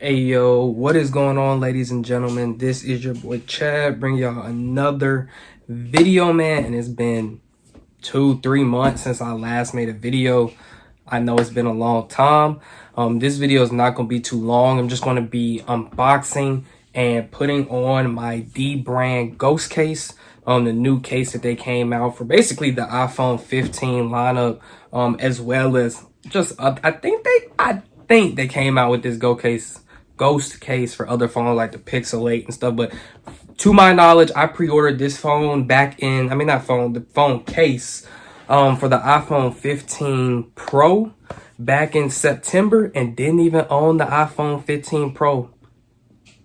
Hey yo, what is going on, ladies and gentlemen? This is your boy Chad, bringing y'all another video, man. And it's been 2-3 months since I last made a video. I know it's been a long time. This video is not going to be too long. I'm just going to be unboxing and putting on my D brand ghost case, the new case that they came out for basically the iPhone 15 lineup, as well as just I think they came out with this ghost case for other phones like the Pixel 8 and stuff. But to my knowledge, I pre-ordered this phone back in, the phone case for the iPhone 15 Pro back in September, and didn't even own the iPhone 15 Pro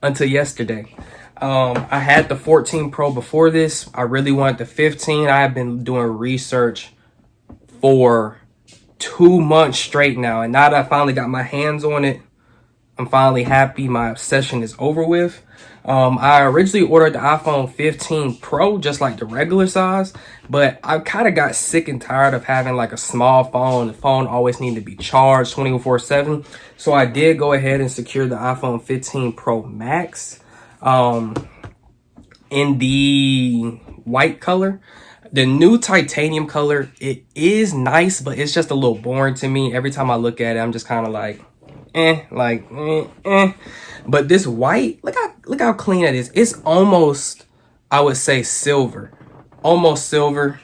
until yesterday. I had the 14 Pro before this. I really wanted the 15. I have been doing research for 2 months straight now, and now that I finally got my hands on it, I'm finally happy. My obsession is over with. I originally ordered the iPhone 15 Pro, just like the regular size, but I kind of got sick and tired of having like a small phone. The phone always needed to be charged 24/7. So I did go ahead and secure the iPhone 15 Pro Max in the white color. The new titanium color, it is nice, but it's just a little boring to me. Every time I look at it, I'm just kind of like, But this white, look how clean it is. It's almost, I would say, silver. Almost silver.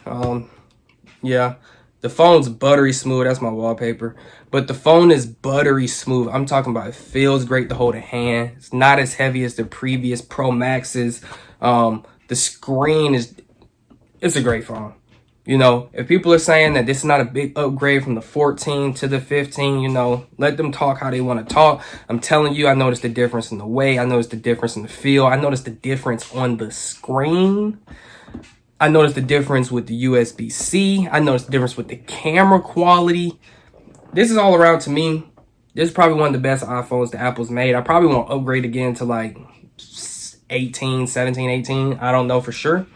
Yeah. The phone's buttery smooth. That's my wallpaper. But the phone is buttery smooth. I'm talking about it feels great to hold in hand. It's not as heavy as the previous Pro Maxes. The screen it's a great phone. You know, if people are saying that this is not a big upgrade from the 14 to the 15, you know, let them talk how they want to talk. I'm telling you, I noticed the difference in the weight. I noticed the difference in the feel. I noticed the difference on the screen. I noticed the difference with the USB-C. I noticed the difference with the camera quality. This is all around, to me, this is probably one of the best iPhones that Apple's made. I probably won't upgrade again to like 17, 18. I don't know for sure.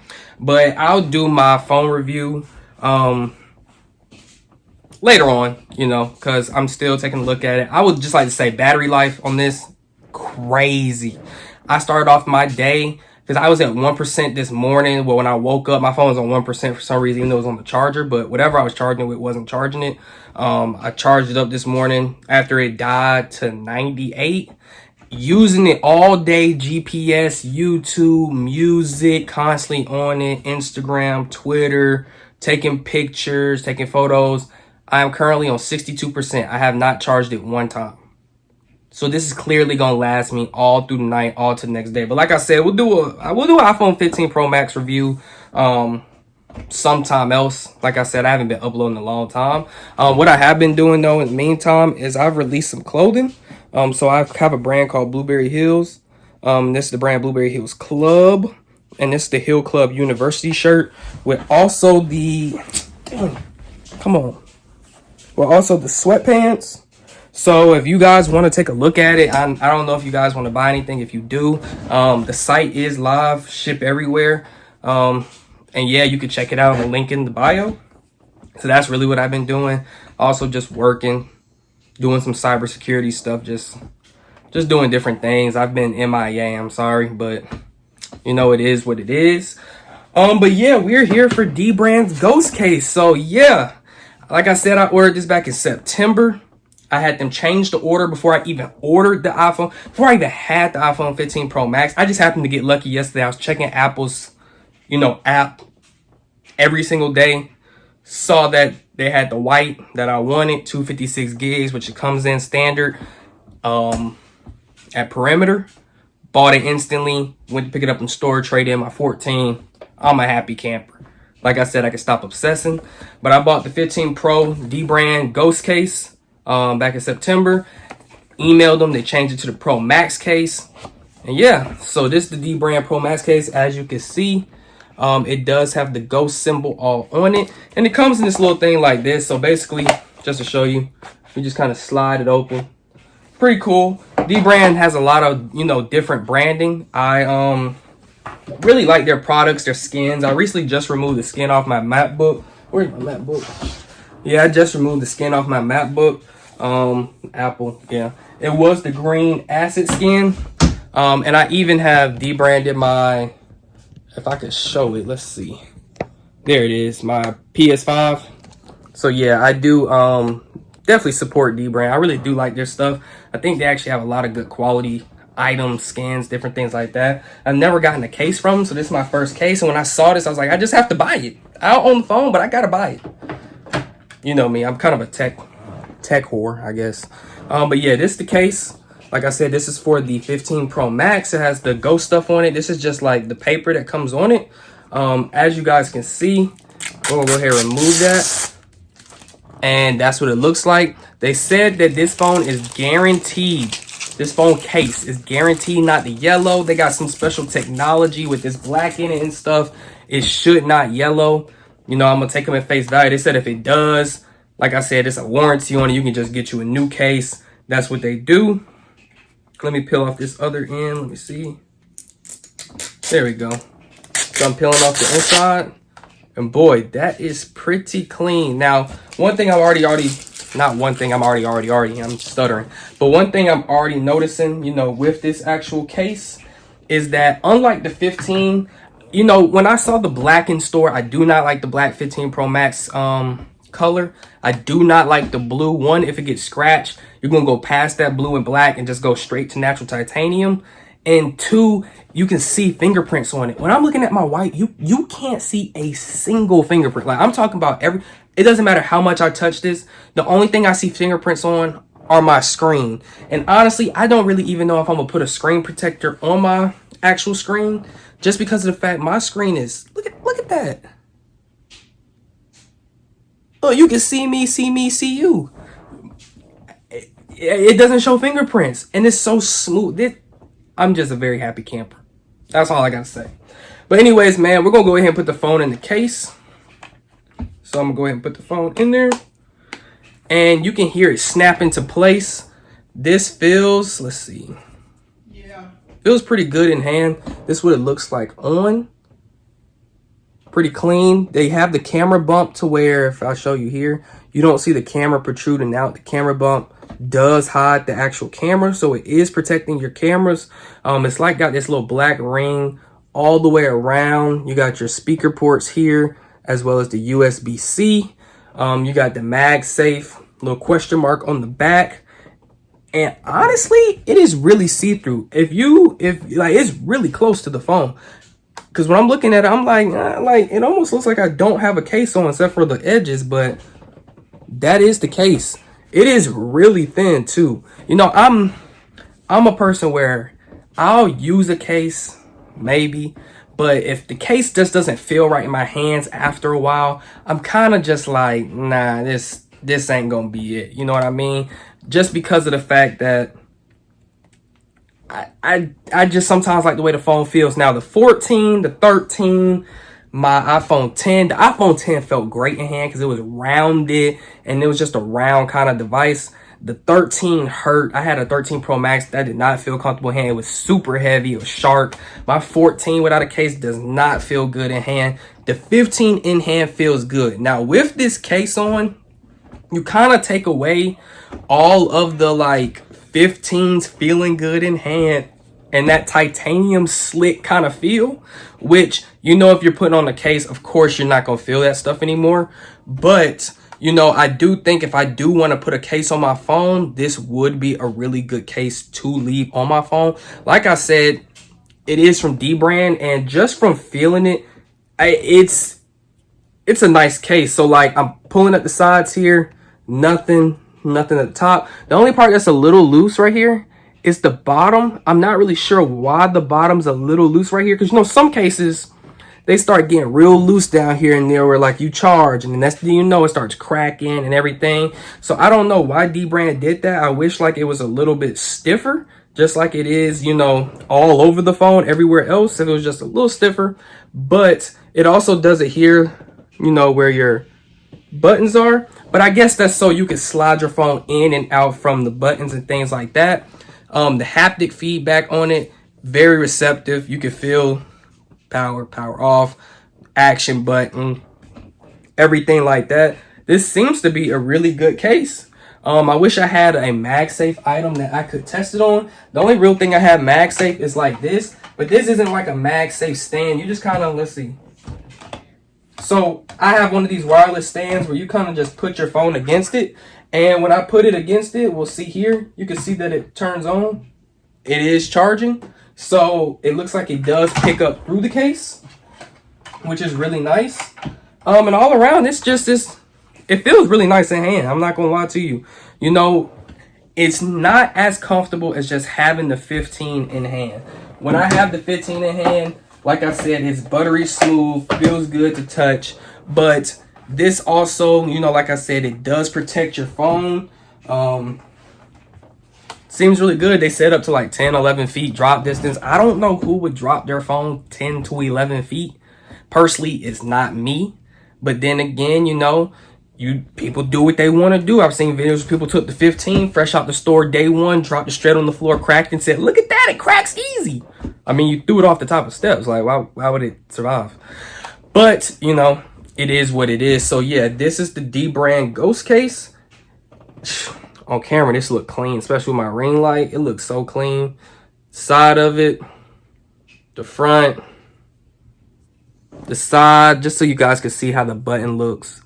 But I'll do my phone review later on, you know, because I'm still taking a look at it. I would just like to say battery life on this, crazy. I started off my day, because I was at 1% this morning. Well, when I woke up, my phone was on 1% for some reason, even though it was on the charger. But whatever I was charging it with wasn't charging it. I charged it up this morning after it died to 98. Using it all day, GPS, YouTube, music, constantly on it, Instagram, Twitter, taking pictures, taking photos. I am currently on 62%. I have not charged it one time. So this is clearly going to last me all through the night, all to the next day. But like I said, we'll do an iPhone 15 Pro Max review sometime else. Like I said, I haven't been uploading in a long time. What I have been doing, though, in the meantime, is I've released some clothing. So I have a brand called Blueberry Hills. This is the brand Blueberry Hills Club. And this is the Hill Club University shirt with also the, also the sweatpants. So if you guys want to take a look at it, I don't know if you guys want to buy anything. If you do, the site is live, ship everywhere. And yeah, you can check it out on the link in the bio. So that's really what I've been doing. Also just working, doing some cybersecurity stuff, just doing different things. I've been MIA, I'm sorry, but you know, it is what it is. But yeah, we're here for D Brand's Ghost Case. So yeah, like I said, I ordered this back in September. I had them change the order before I even ordered the iPhone, before I even had the iPhone 15 Pro Max. I just happened to get lucky yesterday. I was checking Apple's, app every single day. Saw that they had the white that I wanted, 256 gigs, which it comes in standard at Perimeter. Bought it instantly, went to pick it up in store, traded in my 14. I'm a happy camper. Like I said, I can stop obsessing. But I bought the 15 Pro D brand Ghost case back in September. Emailed them, they changed it to the Pro Max case. And yeah, so this is the D brand Pro Max case. As you can see, it does have the ghost symbol all on it. And it comes in this little thing like this. So basically, just to show you, you just kind of slide it open. Pretty cool. D brand has a lot of, different branding. I really like their products, their skins. I recently just removed the skin off my MacBook. Where's my MacBook? Yeah, I just removed the skin off my MacBook. Apple, yeah. It was the green acid skin. And I even have debranded my, if I could show it, let's see. There it is, my PS5. So yeah, I do definitely support dbrand. I really do like their stuff. I think they actually have a lot of good quality items, skins, different things like that. I've never gotten a case from them, so this is my first case. And when I saw this, I was like, I just have to buy it. I don't own the phone, but I gotta buy it. You know me, I'm kind of a tech whore, I guess. But yeah, this is the case. Like I said, this is for the 15 Pro Max. It has the Ghost stuff on it. This is just like the paper that comes on it. As you guys can see, we're gonna go ahead and remove that. And that's what it looks like. They said that this phone is guaranteed. This phone case is guaranteed not to yellow. They got some special technology with this black in it and stuff. It should not yellow. You know, I'm gonna take them at face value. They said if it does, like I said, it's a warranty on it. You can just get you a new case. That's what they do. Let me peel off this other end. Let me see. There we go. So I'm peeling off the inside. And boy, that is pretty clean. Now, one thing I'm I'm stuttering. But one thing I'm already noticing, you know, with this actual case is that unlike the 15, you know, when I saw the black in store, I do not like the black 15 Pro Max color. I do not like the blue one. If it gets scratched, you're gonna go past that blue and black and just go straight to natural titanium. And two, you can see fingerprints on it. When I'm looking at my white, you can't see a single fingerprint. Like I'm talking about it doesn't matter how much I touch this. The only thing I see fingerprints on are my screen. And honestly, I don't really even know if I'm gonna put a screen protector on my actual screen, just because of the fact my screen is, look at that. Oh, you can see me, see you. It doesn't show fingerprints, and it's so smooth. I'm just a very happy camper. That's all I gotta say. But anyways, man, we're gonna go ahead and put the phone in the case. So I'm gonna go ahead and put the phone in there, and you can hear it snap into place. This feels, let's see. Yeah. Feels pretty good in hand. This is what it looks like on. Pretty clean. They have the camera bump to where, if I show you here, you don't see the camera protruding out. The camera bump does hide the actual camera, so it is protecting your cameras. It's like got this little black ring all the way around. You got your speaker ports here, as well as the USB-C. You got the MagSafe little question mark on the back. And honestly, it is really see-through. If like, it's really close to the phone. Because when I'm looking at it, I'm like it almost looks like I don't have a case on except for the edges, but that is the case. It is really thin too. You know, I'm a person where I'll use a case maybe, but if the case just doesn't feel right in my hands after a while, I'm kind of just like, nah, this ain't gonna be it. You know what I mean? Just because of the fact that I just sometimes like the way the phone feels. Now the 14, the 13, my iPhone 10, the iPhone 10 felt great in hand because it was rounded and it was just a round kind of device. The 13 hurt. I had a 13 Pro Max that did not feel comfortable in hand. It was super heavy. It was sharp. My 14 without a case does not feel good in hand. The 15 in hand feels good. Now with this case on, you kind of take away all of the like 15s feeling good in hand and that titanium slick kind of feel, which, you know, if you're putting on a case, of course you're not gonna feel that stuff anymore. But you know, I do think if I do want to put a case on my phone, this would be a really good case to leave on my phone. Like I said, it is from dbrand, and just from feeling it, it's a nice case. So like I'm pulling up the sides here, nothing at the top. The only part that's a little loose right here is the bottom. I'm not really sure why the bottom's a little loose right here, because you know some cases they start getting real loose down here and there where like you charge, and then that's, you know, it starts cracking and everything. So I don't know why dbrand did that. I wish like it was a little bit stiffer, just like it is, you know, all over the phone everywhere else, if it was just a little stiffer. But it also does it here, you know, where your buttons are. But I guess that's so you can slide your phone in and out from the buttons and things like that. The haptic feedback on it, very receptive. You can feel power off, action button, everything like that. This seems to be a really good case. I wish I had a MagSafe item that I could test it on. The only real thing I have MagSafe is like this, but this isn't like a MagSafe stand. You just kind of, let's see. So I have one of these wireless stands where you kind of just put your phone against it. And when I put it against it, we'll see here, you can see that it turns on. It is charging. So it looks like it does pick up through the case, which is really nice. And all around, it's just this, it feels really nice in hand. I'm not going to lie to you. You know, it's not as comfortable as just having the 15 in hand. When I have the 15 in hand, like I said, it's buttery smooth, feels good to touch. But this also, you know, like I said, it does protect your phone. Seems really good. They set up to like 10, 11 feet drop distance. I don't know who would drop their phone 10 to 11 feet. Personally, it's not me. But then again, you know, people do what they want to do. I've seen videos where people took the 15 fresh out the store day one, dropped it straight on the floor, cracked, and said, "Look at that, it cracks easy." I mean, you threw it off the top of steps. Like, why would it survive? But, you know, it is what it is. So, yeah, this is the D brand Ghost case. On camera, this look clean, especially with my ring light. It looks so clean. Side of it, the front, the side, just so you guys can see how the button looks.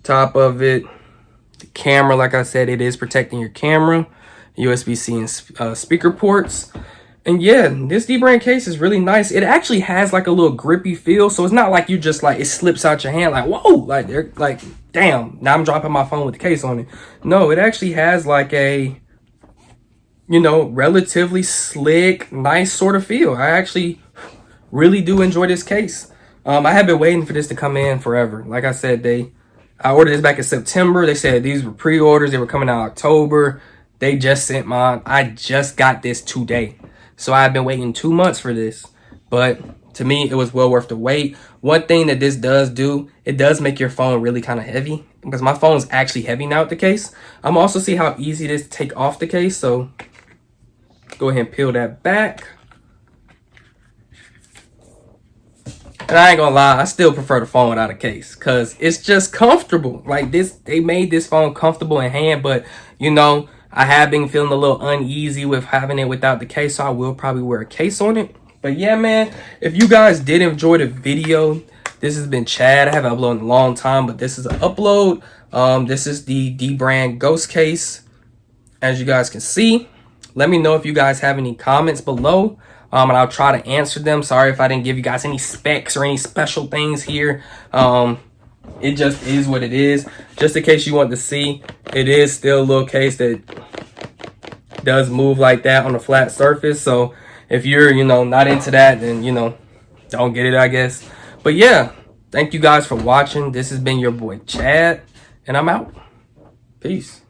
Top of it, the camera, like I said, it is protecting your camera, USB-C and speaker ports. And yeah, this D-brand case is really nice. It actually has like a little grippy feel, so it's not like you just like, it slips out your hand like, whoa, like they're like, damn, now I'm dropping my phone with the case on it. No, it actually has like a, you know, relatively slick, nice sort of feel. I actually really do enjoy this case. I have been waiting for this to come in forever. Like I said, I ordered this back in September. They said these were pre-orders. They were coming out October. They just sent mine. I just got this today. So I've been waiting 2 months for this. But to me, it was well worth the wait. One thing that this does do, it does make your phone really kind of heavy. Because my phone's actually heavy now with the case. I'm also see how easy it is to take off the case. So go ahead and peel that back. And I ain't gonna lie, I still prefer the phone without a case because it's just comfortable. Like this, they made this phone comfortable in hand, but you know, I have been feeling a little uneasy with having it without the case, so I will probably wear a case on it. But yeah, man, if you guys did enjoy the video, this has been Chad. I haven't uploaded in a long time, but this is an upload. This is the D-brand Ghost case, as you guys can see. Let me know if you guys have any comments below. And I'll try to answer them. Sorry if I didn't give you guys any specs or any special things here. It just is what it is. Just in case you want to see, it is still a little case that does move like that on a flat surface. So if you're, you know, not into that, then, you know, don't get it, I guess. But yeah, thank you guys for watching. This has been your boy Chad, and I'm out. Peace.